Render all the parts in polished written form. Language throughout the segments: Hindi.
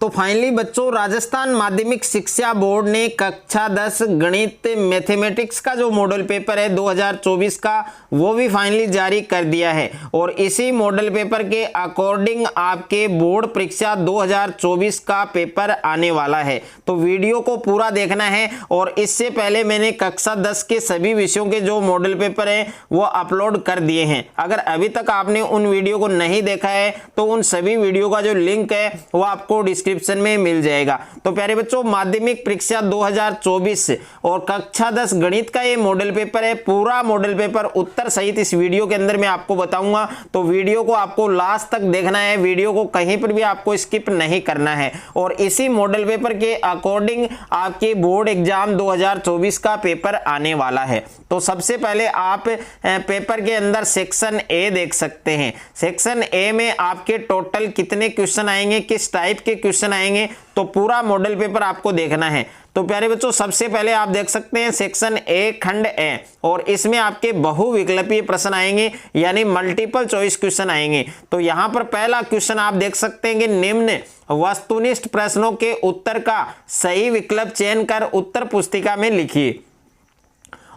तो फाइनली बच्चों राजस्थान माध्यमिक शिक्षा बोर्ड ने कक्षा 10 गणित मैथमेटिक्स का जो मॉडल पेपर है 2024 का वो भी फाइनली जारी कर दिया है और इसी मॉडल पेपर के अकॉर्डिंग आपके बोर्ड परीक्षा 2024 का पेपर आने वाला है। तो वीडियो को पूरा देखना है और इससे पहले मैंने कक्षा 10 के सभी विषयों के जो मॉडल पेपर है वो अपलोड कर दिए हैं। अगर अभी तक आपने उन वीडियो को नहीं देखा है तो उन सभी वीडियो का जो लिंक है वो आपको डिस्क्रिप्शन में मिल जाएगा। तो प्यारे बच्चों माध्यमिक परीक्षा 2024 और कक्षा 10 गणित का ये मॉडल पेपर है, पूरा मॉडल पेपर उत्तर सहित इस वीडियो के अंदर मैं आपको बताऊंगा। तो वीडियो को आपको लास्ट तक देखना है, वीडियो को कहीं पर भी आपको स्किप नहीं करना है और इसी मॉडल पेपर के अकॉर्डिंग आपके बोर्ड एग्जाम 2024 का पेपर आने वाला है। तो सबसे पहले आप पेपर के अंदर सेक्शन ए देख सकते हैं। सेक्शन ए में आपके टोटल कितने क्वेश्चन आएंगे, किस टाइप के क्वेश्चन आएंगे, तो पूरा मॉडल पेपर आपको देखना है। तो प्यारे बच्चों सबसे पहले आप देख सकते हैं सेक्शन ए खंड ए और इसमें आपके बहुविकल्पीय प्रश्न आएंगे यानी मल्टीपल चॉइस क्वेश्चन आएंगे। तो यहां पर पहला क्वेश्चन आप देख सकते हैं कि निम्न वस्तुनिष्ठ प्रश्नों के उत्तर का सही विकल्प चयन कर उत्तर पुस्तिका में लिखिए।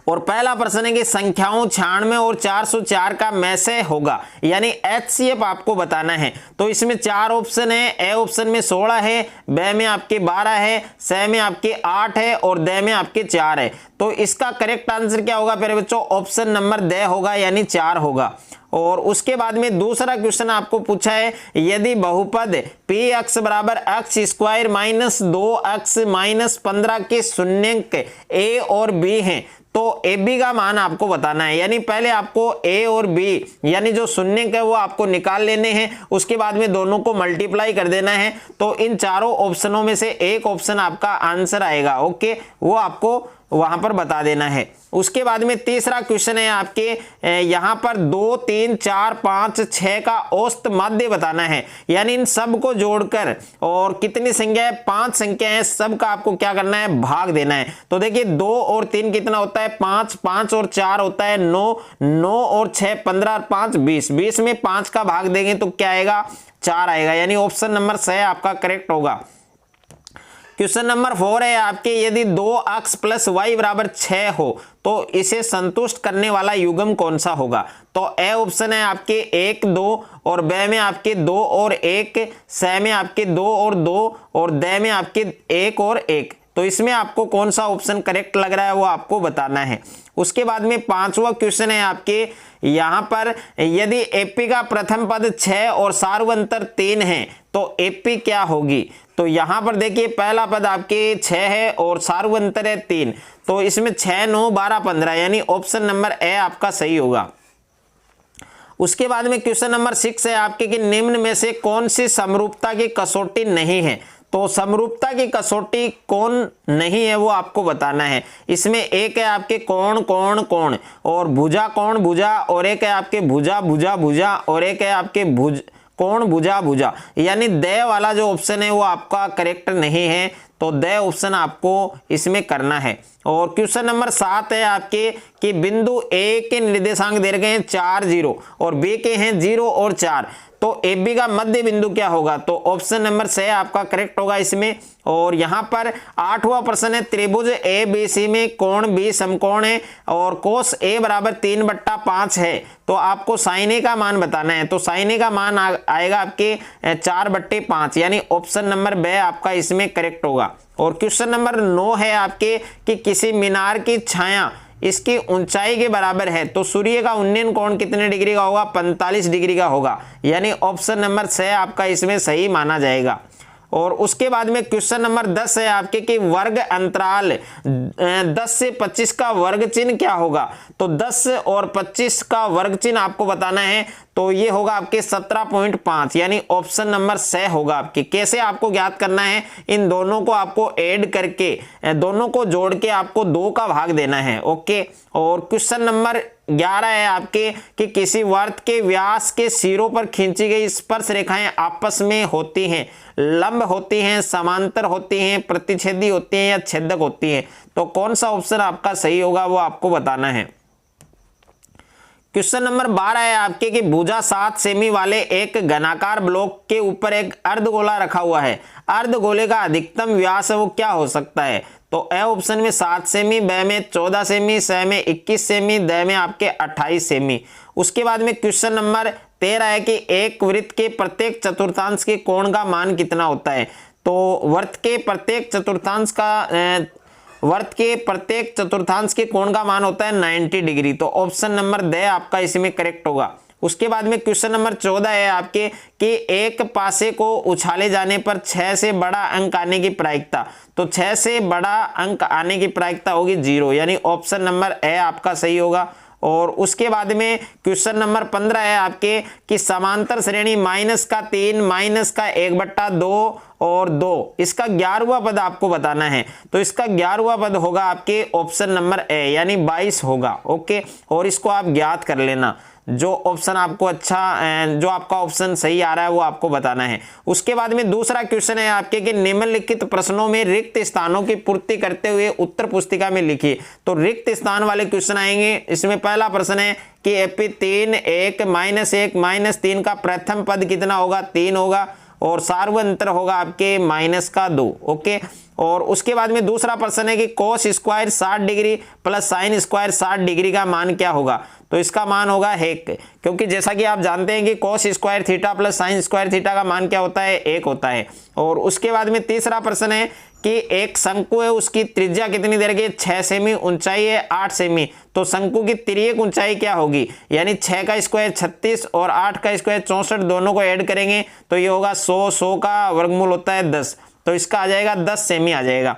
और पहला प्रश्न है कि संख्याओं 96 और 404 का में से होगा यानी HCF आपको बताना है। तो इसमें 4 ऑप्शन है, ए ऑप्शन में 16 है, बी में आपके 12 है, सी में आपके 8 है और डी में आपके 4 है। तो इसका करेक्ट आंसर क्या होगा प्यारे बच्चों, ऑप्शन नंबर डी होगा यानी 4 होगा। और उसके बाद में दूसरा क्वेश्चन आपको पूछा है यदि बहुपद px बराबर x² माइनस 2x माइनस 15 के शून्यंक a और b हैं तो ए बी का मान आपको बताना है। यानी पहले आपको ए और बी यानी जो शून्यंक है वो आपको निकाल लेने हैं, उसके बाद में दोनों को मल्टीप्लाई कर देना है। तो इन चारों ऑप्शनों में से एक ऑप्शन आपका आंसर आएगा, ओके, वो आपको वहां पर बता देना है। उसके बाद में तीसरा क्वेश्चन है आपके यहां पर 2, 3, 4, 5, 6 का औसत माध्य बताना है यानी इन सब को जोड़कर और कितनी संख्या है, 5 संख्या है, सब का आपको क्या करना है, भाग देना है। तो देखिए 2 और 3 कितना होता है 5, 5 और 4 होता है 9, 9 और 6 15 और 5 20, 20 में 5 का भाग देंगे तो क्या आएगा, 4 आएगा यानी ऑप्शन नंबर सी आपका करेक्ट होगा। क्वेश्चन नंबर 4 है आपके यदि 2x प्लस वाई बराबर 6 हो तो इसे संतुष्ट करने वाला युग्म कौन सा होगा। तो ए ऑप्शन है आपके 1, 2 और बी में आपके 2 और 1, सी में आपके 2 और 2 और डी में आपके 1 और 1। तो इसमें आपको कौन सा ऑप्शन करेक्ट लग रहा है वो आपको बताना है। उसके बाद में 5वां क्वेश्चन है आपके यहां पर यदि एपी का प्रथम पद 6 और सार्वंतर 3 है तो एपी क्या होगी। तो यहां पर देखिए पहला पद आपके 6 है और सार्वंतर है 3, तो इसमें 6, 9, 12, 15 यानी ऑप्शन नंबर ए आपका सही होगा। उसके बाद में क्वेश्चन नंबर 6 है आपके कि निम्न में से कौन सी समरूपता की कसौटी नहीं है। तो समरूपता की कसौटी कौन नहीं है वो आपको बताना है। इसमें एक है आपके कोण कोण कोण और भुजा कोण भुजा और एक है आपके भुजा भुजा भुजा और एक है आपके भुज कोण भुजा भुजा यानी दे वाला जो ऑप्शन है वो आपका करेक्ट नहीं है। तो दे ऑप्शन आपको इसमें करना है। और क्वेश्चन नंबर 7 है आपके कि बिंदु ए के निर्देशांक दे रखे हैं 4, 0 और बी के हैं 0 और 4 तो ए बी का मध्य बिंदु क्या होगा। तो ऑप्शन नंबर सी आपका करेक्ट होगा इसमें। और यहां पर 8वां प्रश्न है त्रिभुज ए बी सी में कोण बी समकोण है और कोस ए बराबर 3/5 है तो आपको साइन ए का मान बताना है। तो साइन ए का मान आएगा आपके 4/5 यानी ऑप्शन नंबर बी आपका इसमें करेक्ट होगा। और क्वेश्चन नंबर 9 है आपके कि किसी मीनार की छाया इसकी ऊंचाई के बराबर है तो सूर्य का उन्नयन कोण कितने डिग्री का होगा, 45 डिग्री का होगा यानी ऑप्शन नंबर सी आपका इसमें सही माना जाएगा। और उसके बाद में क्वेश्चन नंबर 10 है आपके कि वर्ग अंतराल 10 से 25 का वर्ग चिन्ह क्या होगा। तो 10 और 25 का वर्ग चिन्ह आपको बताना है तो ये होगा आपके 17.5 यानी ऑप्शन नंबर सी होगा आपके। कैसे आपको ज्ञात करना है, इन दोनों को आपको ऐड करके दोनों को जोड़ के आपको 2 का भाग देना है, ओके। और क्वेश्चन नंबर 11 है आपके कि किसी वर्त के व्यास के सिरों पर खींची गई स्पर्श रेखाएं आपस में होती हैं, लंब होती हैं, समांतर होती हैं, प्रतिच्छेदी होती हैं या छेदक होती हैं। तो कौन सा ऑप्शन आपका सही होगा वो आपको बताना है। क्वेश्चन नंबर 12 है आपके कि भुजा 7 सेमी वाले एक घनाकार ब्लॉक के ऊपर एक अर्धगोला रखा हुआ है। अर्धगोले का अधिकतम व्यास वो क्या हो सकता है? तो ए ऑप्शन में 7 सेमी, ब में 14 सेमी, स में 21 सेमी, द में आपके 28 सेमी। उसके बाद में क्वेश्चन नंबर 13 है कि एक वृत्त के प्रत्येक चतुर्थांश के कोण का मान कितना होता है? तो वर्त के प्रत्येक चतुर्थांश के कोण का मान होता है 90 डिग्री। तो ऑप्शन नंबर द आपका इसमें करेक्ट होगा। उसके बाद में क्वेश्चन नंबर 14 है आपके कि एक पासे को उछाले जाने पर 6 से बड़ा अंक आने की प्रायिकता। तो 6 से बड़ा अंक आने की प्रायिकता होगी 0, यानी ऑप्शन नंबर ए आपका सही होगा। और उसके बाद में क्वेश्चन नंबर 15 है आपके कि समांतर श्रेणी -3 -1/2 और 2, इसका 11वां पद आपको बताना है। तो इसका 11वां पद होगा आपके ऑप्शन नंबर ए, यानी 22 होगा। ओके, और इसको आप ज्ञात कर लेना। जो ऑप्शन आपको जो आपका ऑप्शन सही आ रहा है वो आपको बताना है। उसके बाद में दूसरा क्वेश्चन है आपके कि निम्नलिखित प्रश्नों में रिक्त स्थानों की पूर्ति करते हुए उत्तर पुस्तिका में लिखिए। तो रिक्त स्थान वाले क्वेश्चन आएंगे। इसमें पहला प्रश्न है कि AP3 1 -3 का प्रथम पद कितना होगा? 3 होगा, और सार्वंतर होगा आपके -2। ओके, और उसके बाद में दूसरा प्रश्न है कि cos square 60 degree plus sin square 60 degree का मान क्या होगा? तो इसका मान होगा 1, क्योंकि जैसा कि आप जानते हैं कि cos square theta plus sin square theta का मान क्या होता है? 1 होता है। और उसके बाद में तीसरा प्रश्न है कि एक शंकु है, उसकी त्रिज्या कितनी दे रखी है? 6 सेमी, ऊंचाई है 8 सेमी। तो शंकु की तिर्यक ऊंचाई क्या होगी? यानी 6 का स्क्वायर 36 और 8 का स्क्वायर 64, दोनों को ऐड करेंगे तो ये होगा 100 का वर्गमूल होता है 10, तो इसका आ जाएगा 10 सेमी आ जाएगा।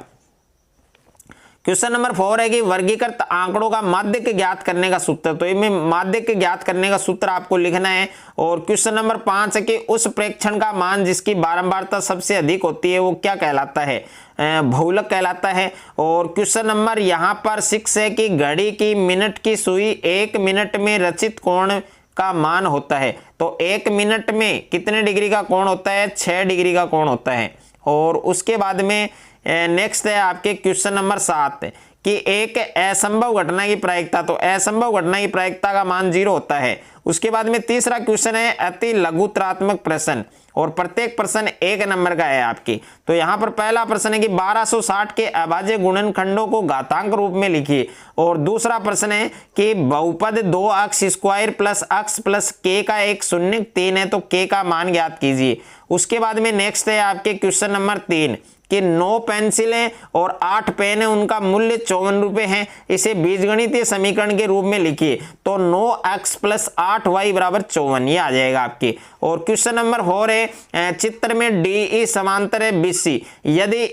क्वेश्चन नंबर 4 है कि वर्गीकृत आंकड़ों का माध्यक ज्ञात करने का सूत्र। तो इनमें माध्यक ज्ञात करने का सूत्र आपको लिखना है। और क्वेश्चन नंबर 5 है कि उस प्रेक्षण का मान जिसकी बारंबारता सबसे अधिक होती है वो क्या कहलाता है? बहुलक कहलाता है। और क्वेश्चन नंबर यहाँ पर 6 है कि घड़ी की मिनट की सुई 1 मिनट में रचित कोण का मान होता है। तो 1 मिनट में कितने डिग्री का कोण होता है? 6 डिग्री का कोण होता है। और उसके बाद में नेक्स्ट है आपके क्वेश्चन नंबर 7 कि एक असंभव घटना की प्रायिकता। तो असंभव घटना की प्रायिकता का मान 0 होता है। उसके बाद में तीसरा क्वेश्चन है अति लघुत्रात्मक प्रश्न, और प्रत्येक प्रश्न 1 नंबर का है आपकी। तो यहाँ पर पहला प्रश्न है कि 1260 के अभाज्य गुणनखंडों को घातांक रूप में लिखिए। और दूसरा प्रश्न है कि बहुपद 2 अक्ष स्क्वायर प्लस अक्ष प्लस k का एक शून्य 3 है, तो k का मान ज्ञात कीजिए। उसके बाद में नेक्स्ट है आपके क्वेश्चन नंबर 3 कि 9 पेंसिलें और 8 पेन है, उनका मूल्य 54 रुपए है, इसे बीजगणितीय समीकरण के रूप में लिखिए। तो 9x + 8y = 54, ये आ जाएगा आपके। और क्वेश्चन नंबर 4 है चित्र में DE समांतर है BC, यदि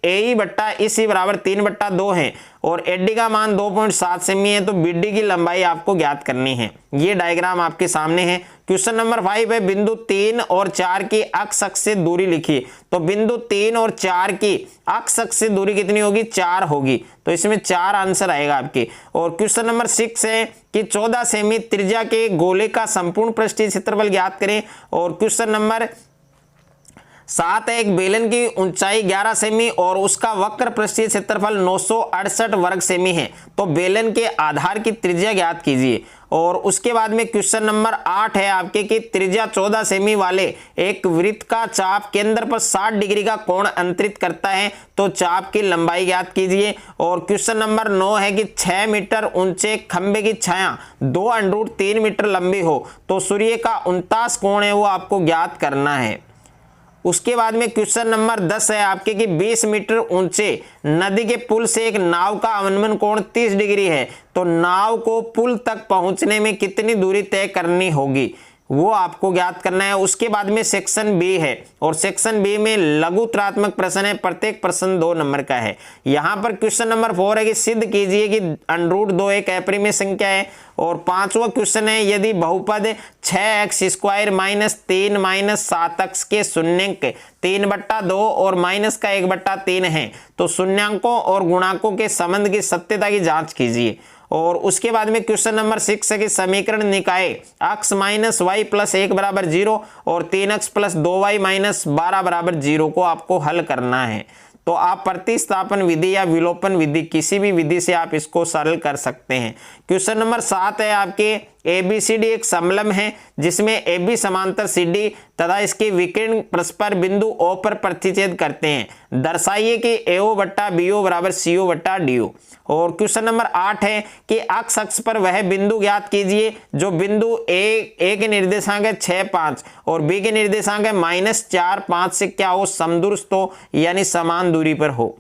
AE बट्टा EC = 3/2 है और AD का मान 2.7 सेमी है, तो BD की लंबाई आपको ज्ञात करनी है। ये डायग्राम आपके सामने है। क्वेश्चन नंबर 5 है बिंदु 3 और 4 की अक्ष अक्ष से दूरी लिखिए। तो बिंदु 3 और 4 की अक्ष अक्ष से दूरी कितनी होगी? 4 होगी, तो इसमें 4 आंसर आएगा आपके। और क्वेश्चन नंबर 6 है कि 14 सेमी त्रिज्या के गोले का संपूर्ण पृष्ठीय क्षेत्रफल ज्ञात करें। और क्वेश्चन नंबर 7 है एक बेलन की ऊंचाई 11 सेमी और उसका वक्र पृष्ठीय क्षेत्रफल 968 वर्ग सेमी है, तो बेलन के आधार की त्रिज्या ज्ञात कीजिए। और उसके बाद में क्वेश्चन नंबर 8 है आपके कि त्रिज्या 14 सेमी वाले एक वृत्त का चाप केंद्र पर 60 डिग्री का कोण अंतरित करता है, तो चाप की लंबाई ज्ञात कीजिए। और क्वेश्चन नंबर 9 है कि 6 मीटर ऊंचे खंबे की छाया 2√3 मीटर लंबी हो, तो सूर्य का 49 कोण है वो आपको ज्ञात करना है। उसके बाद में क्वेश्चन नंबर 10 है आपके कि 20 मीटर ऊंचे नदी के पुल से एक नाव का अवनमन कोण 30 डिग्री है, तो नाव को पुल तक पहुंचने में कितनी दूरी तय करनी होगी, वो आपको ज्ञात करना है। उसके बाद में सेक्शन बी है, और सेक्शन बी में लघुत्रात्मक प्रश्न है, प्रत्येक प्रश्न 2 नंबर का है। यहाँ पर क्वेश्चन नंबर 4 है कि सिद्ध कीजिए कि √2 एक अपरिमेय संख्या है। और 5वां क्वेश्चन है यदि बहुपद 6x² - 3 - 7x के शून्यंक 3/2 और -1/3 है, तो शून्यांकों और गुणांकों के संबंध की सत्यता की जांच कीजिए। और उसके बाद में क्वेश्चन नंबर 6 है कि समीकरण निकाय x - y + 1 = 0 और 3x + 2y - 12 = 0 को आपको हल करना है। तो आप प्रतिस्थापन विधि या विलोपन विधि किसी भी विधि से आप इसको सरल कर सकते हैं। क्वेश्चन नंबर 7 है आपके ABCD एक समलंब है जिसमें AB समांतर CD तथा इसके विकर्ण परस्पर बिंदु O पर प्रतिच्छेद करते हैं। दर्शाइए कि AO बट्टा BO बराबर CO बट्टा DO। और क्वेश्चन नंबर 8 है कि अक्ष पर वह बिंदु ज्ञात कीजिए जो बिंदु A के निर्देशांक है 6, 5 और B के निर्देशांक है -4, 5 से क्या हो, समदूरस्थ हो यानी समान दूरी पर हो।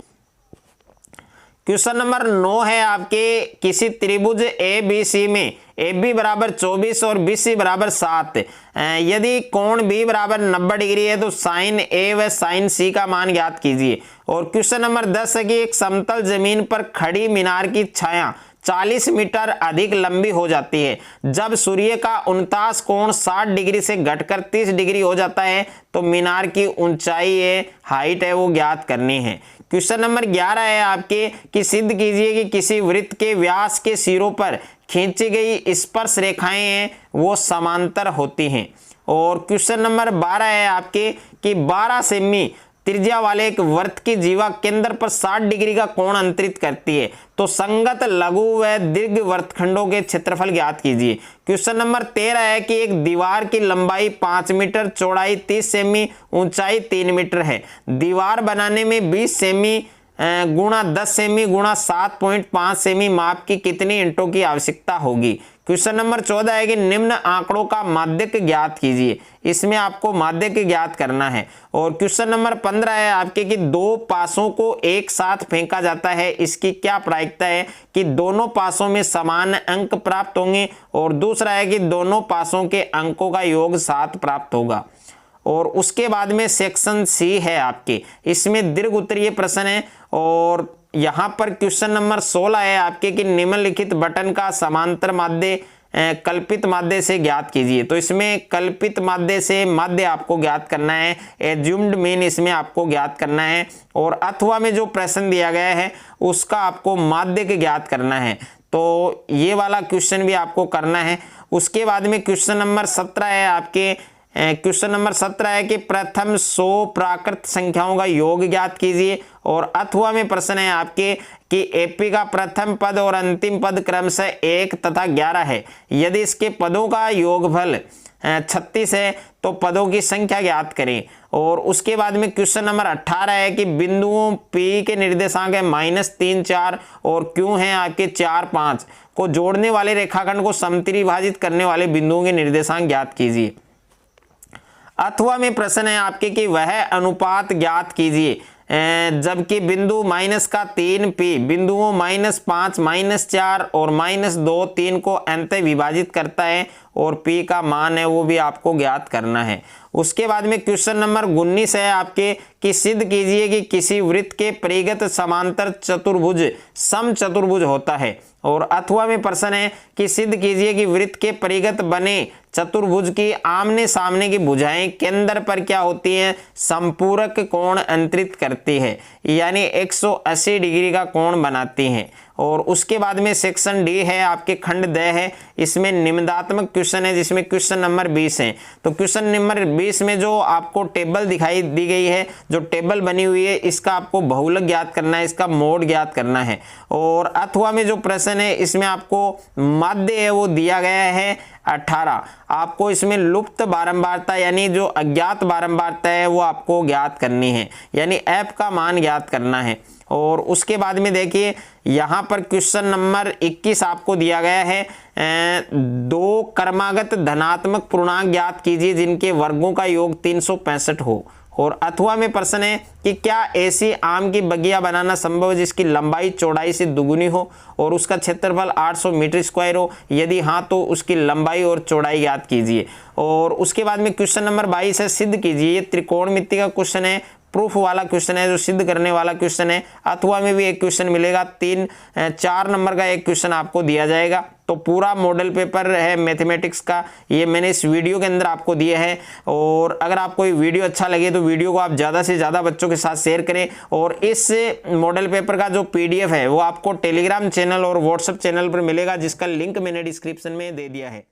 क्वेश्चन नंबर 9 है आपके किसी त्रिभुज ABC में AB बराबर 24 और BC बराबर 7, यदि कोण B बराबर 90 डिग्री है तो साइन A व साइन C का मान ज्ञात कीजिए। और क्वेश्चन नंबर 10 है कि एक समतल जमीन पर खड़ी मीनार की छाया 40 मीटर अधिक लंबी हो जाती है जब सूर्य का 49 कोण 60 डिग्री से घटकर 30 डिग्री हो जाता है तो मीनार की ऊंचाई हाइट है वो ज्ञात करनी है। क्वेश्चन नंबर 11 है आपके कि सिद्ध कीजिए कि किसी वृत्त के व्यास के सिरों पर खींची गई स्पर्श रेखाएं हैं वो समांतर होती हैं। और क्वेश्चन नंबर 12 है आपके कि 12 सेमी त्रिज्या वाले एक वृत्त की जीवा केंद्र पर 60 डिग्री का कोण अंतरित करती है तो संगत लघु व दीर्घ वृत्तखंडों के क्षेत्रफल ज्ञात कीजिए। क्वेश्चन नंबर 13 है कि एक दीवार की लंबाई 5 मीटर, चौड़ाई 30 सेमी, ऊंचाई 3 मीटर है। दीवार बनाने में 20 सेमी गुणा 10 सेमी गुणा 7.5 सेमी माप की कितनी ईंटों की आवश्यकता होगी। क्वेश्चन नंबर 14 है कि निम्न आंकड़ों का माध्यक ज्ञात कीजिए। इसमें आपको माध्यक ज्ञात करना है। और क्वेश्चन नंबर 15 है आपके कि दो पासों को एक साथ फेंका जाता है, इसकी क्या प्रायिकता है कि दोनों पासों में समान अंक प्राप्त होंगे। और दूसरा है कि दोनों पासों के अंकों का योग 7 प्राप्त होगा। और उसके बाद में सेक्शन C है आपके, इसमें दीर्घ उत्तरीय प्रश्न है। और यहाँ पर क्वेश्चन नंबर 16 है आपके कि निम्नलिखित बटन का समांतर माध्य कल्पित माध्य से ज्ञात कीजिए। तो इसमें कल्पित माध्य से माध्य आपको ज्ञात करना है, एज्यूम्ड मीन इसमें आपको ज्ञात करना है। और अथवा में जो प्रश्न दिया गया है उसका आपको माध्य ज्ञात करना है, तो ये वाला क्वेश्चन भी आपको करना है। उसके बाद में क्वेश्चन नंबर 17 है आपके, क्वेश्चन नंबर 17 है कि प्रथम 100 प्राकृत संख्याओं का योग ज्ञात कीजिए। और अथवा में प्रश्न है आपके कि एपी का प्रथम पद और अंतिम पद क्रमशः 1 तथा 11 है, यदि इसके पदों का योगफल 36 है तो पदों की संख्या ज्ञात करें। और उसके बाद में क्वेश्चन नंबर 18 है कि बिंदुओं P के निर्देशांक है -3, 4 और Q है आपके 4, 5 को जोड़ने वाले रेखाखंड को समत्रिभाजित करने वाले बिंदुओं के निर्देशांक ज्ञात कीजिए। अथवा में प्रश्न है आपके कि वह अनुपात ज्ञात कीजिए जबकि बिंदु -3 P बिंदुओं -5, -4 और -2, 3 को अंतः विभाजित करता है और P का मान है वो भी आपको ज्ञात करना है। उसके बाद में क्वेश्चन नंबर 19 है आपके कि सिद्ध कीजिए कि किसी वृत्त के परिगत समांतर चतुर्भुज समचतुर्भुज होता है। और अथवा में प्रश्न है कि सिद्ध कीजिए कि वृत्त के परिगत बने चतुर्भुज की आमने सामने की भुजाएं केंद्र पर क्या होती हैं, संपूरक कोण अंतरित करती है यानी 180 डिग्री का कोण बनाती हैं। और उसके बाद में सेक्शन D है आपके, खंड द है, इसमें निम्नात्मक क्वेश्चन है जिसमें क्वेश्चन नंबर 20 है। तो क्वेश्चन नंबर 20 में जो आपको टेबल दिखाई दी गई है, जो टेबल बनी हुई है, इसका आपको बहुलक ज्ञात करना है, इसका मोड ज्ञात करना है। और अथवा में जो प्रश्न है इसमें आपको माध्य है वो दिया गया है 18, आपको इसमें लुप्त बारंबारता यानी जो अज्ञात बारंबारता है वो आपको ज्ञात करनी है, यानी f का मान ज्ञात करना है। और उसके बाद में देखिए यहाँ पर क्वेश्चन नंबर 21 आपको दिया गया है, 2 क्रमागत धनात्मक पूर्णांक ज्ञात कीजिए जिनके वर्गों का योग 365 हो। और अथवा में प्रश्न है कि क्या ऐसी आम की बगिया बनाना संभव है जिसकी लंबाई चौड़ाई से दुगुनी हो और उसका क्षेत्रफल 800 मीटर स्क्वायर हो, यदि हाँ तो उसकी लंबाई और चौड़ाई ज्ञात कीजिए। और उसके बाद में क्वेश्चन नंबर 22 है, सिद्ध कीजिए। ये त्रिकोणमिति का क्वेश्चन है, प्रूफ वाला क्वेश्चन है, जो सिद्ध करने वाला क्वेश्चन है। अथवा में भी एक क्वेश्चन मिलेगा, 4 नंबर का एक क्वेश्चन आपको दिया जाएगा। तो पूरा मॉडल पेपर है मैथमेटिक्स का, ये मैंने इस वीडियो के अंदर आपको दिया है। और अगर आपको ये वीडियो अच्छा लगे तो वीडियो को आप ज़्यादा से ज़्यादा बच्चों के साथ शेयर करें। और इस मॉडल पेपर का जो PDF है वो आपको टेलीग्राम चैनल और व्हाट्सएप चैनल पर मिलेगा, जिसका लिंक मैंने डिस्क्रिप्शन में दे दिया है।